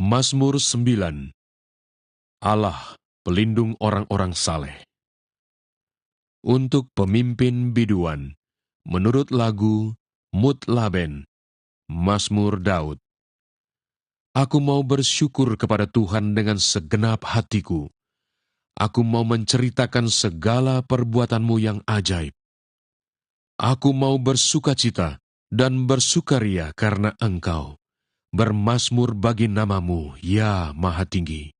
Mazmur 9. Allah, pelindung orang-orang saleh. Untuk pemimpin biduan, menurut lagu Mutlaben, Mazmur Daud. Aku mau bersyukur kepada Tuhan dengan segenap hatiku. Aku mau menceritakan segala perbuatan-Mu yang ajaib. Aku mau bersukacita dan bersukaria karena Engkau. Bermazmur bagi nama-Mu, ya Maha Tinggi.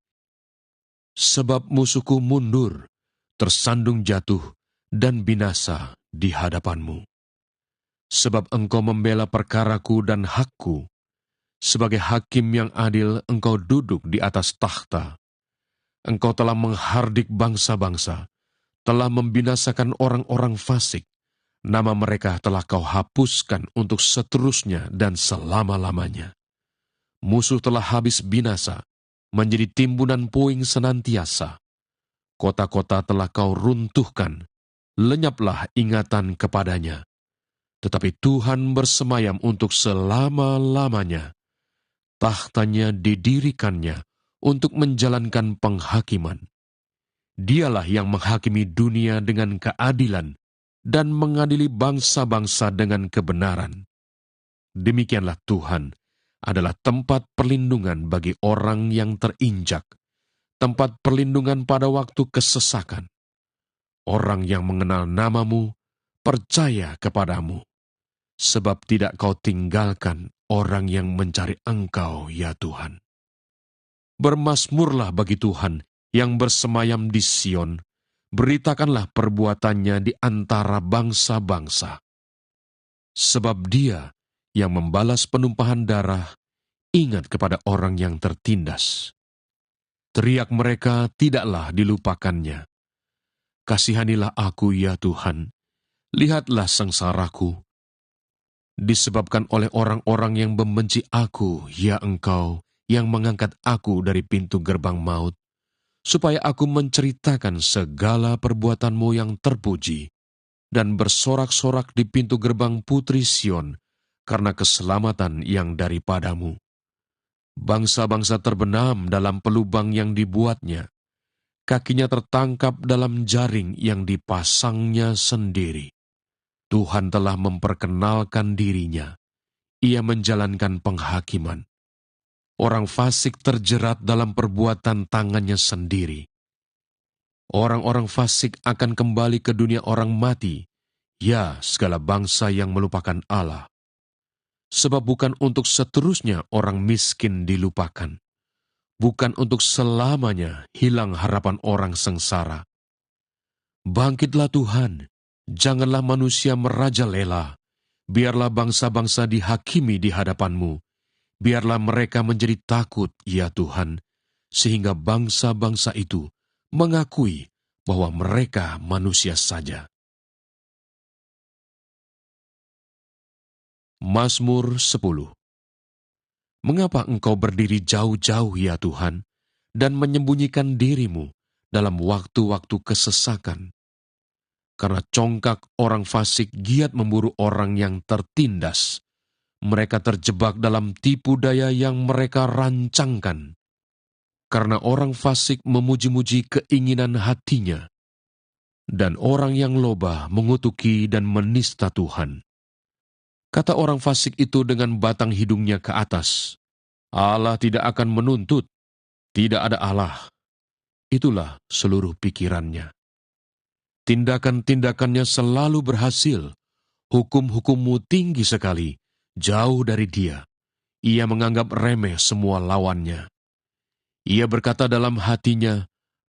Sebab musuhku mundur, tersandung jatuh, dan binasa di hadapan-Mu. Sebab Engkau membela perkaraku dan hakku. Sebagai hakim yang adil, Engkau duduk di atas takhta. Engkau telah menghardik bangsa-bangsa, telah membinasakan orang-orang fasik. Nama mereka telah Kau hapuskan untuk seterusnya dan selama-lamanya. Musuh telah habis binasa, menjadi timbunan puing senantiasa. Kota-kota telah Kau runtuhkan, lenyaplah ingatan kepadanya. Tetapi Tuhan bersemayam untuk selama-lamanya. Tahtanya didirikannya untuk menjalankan penghakiman. Dialah yang menghakimi dunia dengan keadilan dan mengadili bangsa-bangsa dengan kebenaran. Demikianlah Tuhan adalah tempat perlindungan bagi orang yang terinjak, tempat perlindungan pada waktu kesesakan. Orang yang mengenal nama-Mu percaya kepadamu, sebab tidak Kau tinggalkan orang yang mencari Engkau, ya Tuhan. Bermazmurlah bagi Tuhan yang bersemayam di Sion, beritakanlah perbuatannya di antara bangsa-bangsa. Sebab Dia yang membalas penumpahan darah, ingat kepada orang yang tertindas. Teriak mereka tidaklah dilupakannya. Kasihanilah aku, ya Tuhan, lihatlah sengsaraku. Disebabkan oleh orang-orang yang membenci aku, ya Engkau, yang mengangkat aku dari pintu gerbang maut, supaya aku menceritakan segala perbuatan-Mu yang terpuji, dan bersorak-sorak di pintu gerbang Putri Sion, karena keselamatan yang daripada-Mu. Bangsa-bangsa terbenam dalam pelubang yang dibuatnya, kakinya tertangkap dalam jaring yang dipasangnya sendiri. Tuhan telah memperkenalkan dirinya, Ia menjalankan penghakiman. Orang fasik terjerat dalam perbuatan tangannya sendiri. Orang-orang fasik akan kembali ke dunia orang mati, ya segala bangsa yang melupakan Allah. Sebab bukan untuk seterusnya orang miskin dilupakan. Bukan untuk selamanya hilang harapan orang sengsara. Bangkitlah Tuhan, janganlah manusia merajalela. Biarlah bangsa-bangsa dihakimi di hadapan-Mu. Biarlah mereka menjadi takut, ya Tuhan, sehingga bangsa-bangsa itu mengakui bahwa mereka manusia saja. Mazmur 10. Mengapa Engkau berdiri jauh-jauh, ya Tuhan, dan menyembunyikan diri-Mu dalam waktu-waktu kesesakan? Karena congkak orang fasik giat memburu orang yang tertindas. Mereka terjebak dalam tipu daya yang mereka rancangkan. Karena orang fasik memuji-muji keinginan hatinya, dan orang yang loba mengutuki dan menista Tuhan. Kata orang fasik itu dengan batang hidungnya ke atas, Allah tidak akan menuntut, tidak ada Allah. Itulah seluruh pikirannya. Tindakan-tindakannya selalu berhasil, hukum-hukum-Mu tinggi sekali, jauh dari Dia. Ia menganggap remeh semua lawannya. Ia berkata dalam hatinya,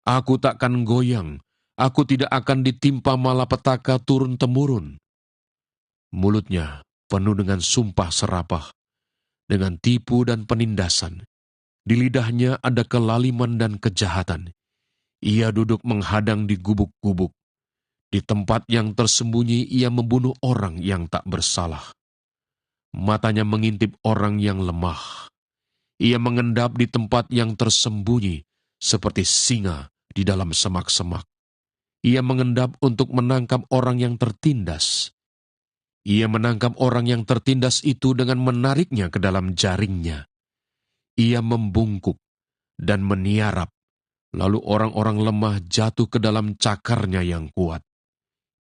aku takkan goyang, aku tidak akan ditimpa malapetaka turun-temurun. Mulutnya penuh dengan sumpah serapah, dengan tipu dan penindasan. Di lidahnya ada kelaliman dan kejahatan. Ia duduk menghadang di gubuk-gubuk. Di tempat yang tersembunyi ia membunuh orang yang tak bersalah. Matanya mengintip orang yang lemah. Ia mengendap di tempat yang tersembunyi, seperti singa di dalam semak-semak. Ia mengendap untuk menangkap orang yang tertindas. Ia menangkap orang yang tertindas itu dengan menariknya ke dalam jaringnya. ia membungkuk dan meniarap, lalu orang-orang lemah jatuh ke dalam cakarnya yang kuat.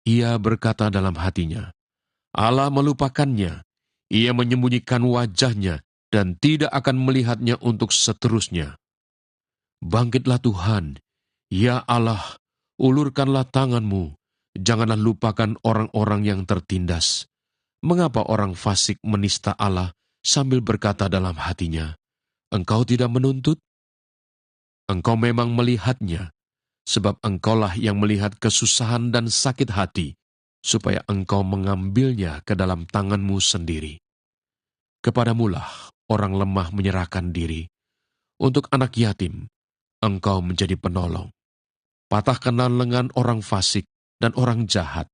Ia berkata dalam hatinya, Allah melupakannya, ia menyembunyikan wajahnya dan tidak akan melihatnya untuk seterusnya. Bangkitlah Tuhan, ya Allah, ulurkanlah tanganmu, janganlah lupakan orang-orang yang tertindas. Mengapa orang fasik menista Allah sambil berkata dalam hatinya, Engkau tidak menuntut? Engkau memang melihatnya, sebab engkaulah yang melihat kesusahan dan sakit hati, supaya engkau mengambilnya ke dalam tanganmu sendiri. Kepadamulah orang lemah menyerahkan diri, untuk anak yatim, engkau menjadi penolong. Patahkanlah lengan orang fasik dan orang jahat,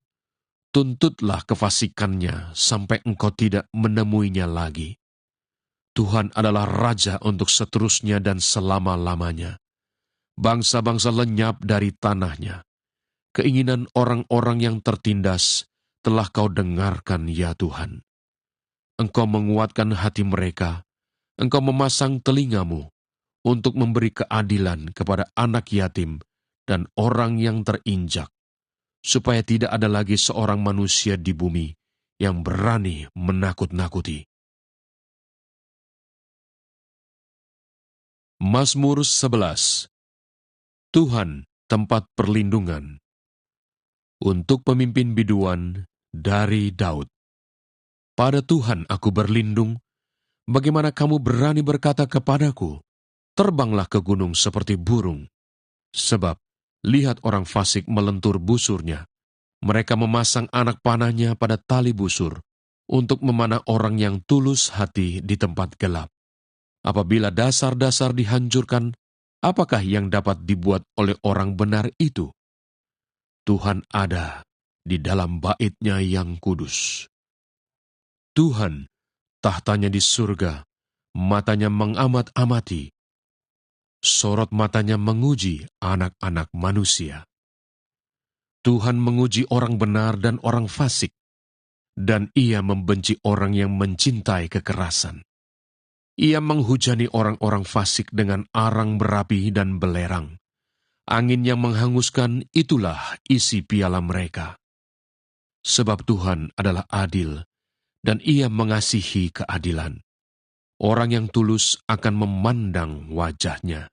tuntutlah kefasikannya sampai engkau tidak menemuinya lagi. Tuhan adalah Raja untuk seterusnya dan selama-lamanya. Bangsa-bangsa lenyap dari tanahnya. Keinginan orang-orang yang tertindas telah kau dengarkan, ya Tuhan. Engkau menguatkan hati mereka, engkau memasang telingamu untuk memberi keadilan kepada anak yatim dan orang yang terinjak, supaya tidak ada lagi seorang manusia di bumi yang berani menakut-nakuti. Mazmur 11. Tuhan, tempat perlindungan. Untuk pemimpin biduan dari Daud. Pada Tuhan aku berlindung, bagaimana kamu berani berkata kepadaku, terbanglah ke gunung seperti burung. Sebab, lihat orang fasik melentur busurnya. Mereka memasang anak panahnya pada tali busur, untuk memanah orang yang tulus hati di tempat gelap. Apabila dasar-dasar dihancurkan, apakah yang dapat dibuat oleh orang benar itu? Tuhan ada di dalam bait-Nya yang kudus. Tuhan, tahtanya di surga, matanya mengamat-amati, sorot matanya menguji anak-anak manusia. Tuhan menguji orang benar dan orang fasik, dan Ia membenci orang yang mencintai kekerasan. Ia menghujani orang-orang fasik dengan arang berapi dan belerang. Angin yang menghanguskan itulah isi piala mereka. Sebab Tuhan adalah adil, dan Ia mengasihi keadilan. Orang yang tulus akan memandang wajah-Nya.